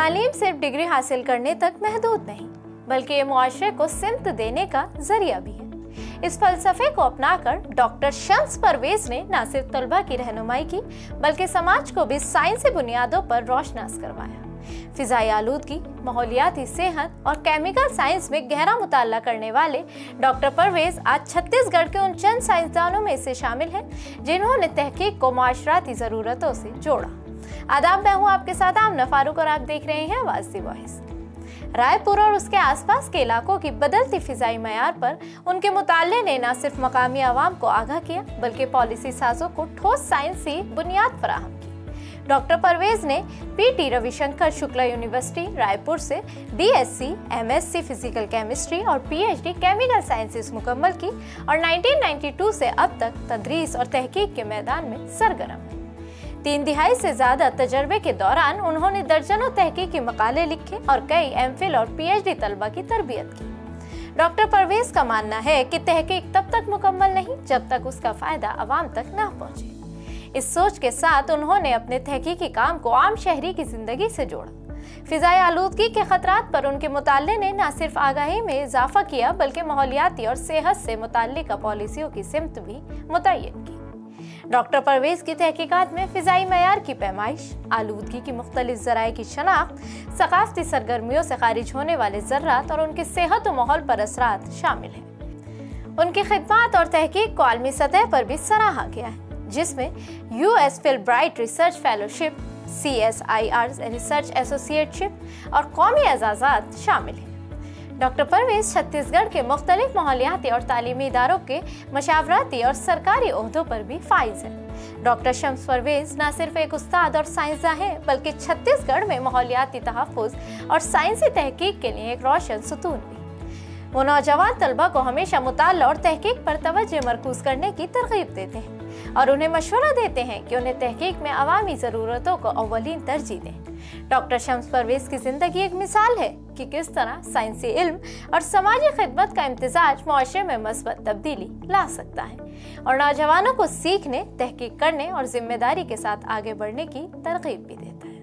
तालीम सिर्फ डिग्री हासिल करने तक महदूद नहीं, बल्कि ये मुआशरे को सिमत देने का जरिया भी है। इस फलसफे को अपनाकर डॉक्टर शम्स परवेज ने न सिर्फ तलबा की रहनुमाई की, बल्कि समाज को भी साइंसी बुनियादों पर रोशनास करवाया। फिजाई आलूदगी, माहौलियाती सेहत और केमिकल साइंस में गहरा मुताला करने वाले डॉक्टर परवेज आज छत्तीसगढ़ के उन चंद साइंसदानों में से शामिल हैं जिन्होंने तहकीक को माशराती ज़रूरतों से जोड़ा। आदाब, मैं हूँ आपके साथ आमना फारूक और आप देख रहे हैं आवाज़ दी वॉइस। रायपुर और उसके आसपास के इलाकों की बदलती फिजाई मयार पर उनके मुताले ने न सिर्फ मकामी आवाम को आगाह किया, बल्कि पॉलिसी साजों को ठोस साइंसी बुनियाद फराहम की। डॉक्टर परवेज ने पीटी रविशंकर शुक्ला यूनिवर्सिटी रायपुर से बीएससी, एमएससी फिजिकल केमिस्ट्री और पीएचडी केमिकल साइंसेस मुकम्मल की और 1992 से अब तक तदरीस और तहकीक के मैदान में सरगर्म है। 3 दिहाई से ज्यादा तजर्बे के दौरान उन्होंने दर्जनों तहकीकी मकाले लिखे और कई एमफिल और पीएचडी तलबा की तरबियत की। डॉक्टर परवेज का मानना है कि तहकीक तब तक मुकम्मल नहीं जब तक उसका फायदा आवाम तक न पहुंचे। इस सोच के साथ उन्होंने अपने तहकीकी काम को आम शहरी की जिंदगी से जोड़ा। फिजाई आलूदगी के खतरात पर उनके मुताले ने न सिर्फ आगाही में इजाफा किया, बल्कि माहौलियाती और सेहत से मुताल्लिक़ पॉलिसियों की सिमत भी मुतय्यन की। डॉक्टर परवेज की तहकीकात में फिजाई मयार की पैमाइश, आलूदगी की मुख्तलिफ ज़राए की शनाख्त, सकाफती सरगर्मियों से खारिज होने वाले ज़र्रात और उनके सेहत और माहौल पर असरात शामिल हैं। उनकी खिदमात और तहकीक को आलमी सतह पर भी सराहा गया है, जिसमें US Fulbright research fellowship, CSIR research associateship और कौमी एजाज़ात शामिल हैं। डॉक्टर परवेज छत्तीसगढ़ के मुख्तलिफ माहौलियाती और तालीमी इदारों के मशावरती और सरकारी ओहदों पर भी फाइज हैं। डॉक्टर शम्स परवेज न सिर्फ एक उस्ताद और साइंसदां हैं, बल्कि छत्तीसगढ़ में माहौलियाती तहफ़्फ़ुज़ और साइंसी तहकीक के लिए एक रोशन सतून भी। वो नौजवान तलबा को हमेशा मुताला और तहकीक पर तवज्जो मरकूज़ करने की तरगीब देते हैं और उन्हें मशवरा देते हैं कि उन्हें तहकीक में अवामी ज़रूरतों को अव्वलीन तरजीह दें। डॉक्टर शम्स परवेज की ज़िंदगी एक मिसाल है कि किस तरह साइंसी इल्म और समाजी खिदमत का इम्तिजाज मुआशरे में मस्बत तब्दीली ला सकता है और नौजवानों को सीखने, तहकीक करने और जिम्मेदारी के साथ आगे बढ़ने की तरगीब भी देता है।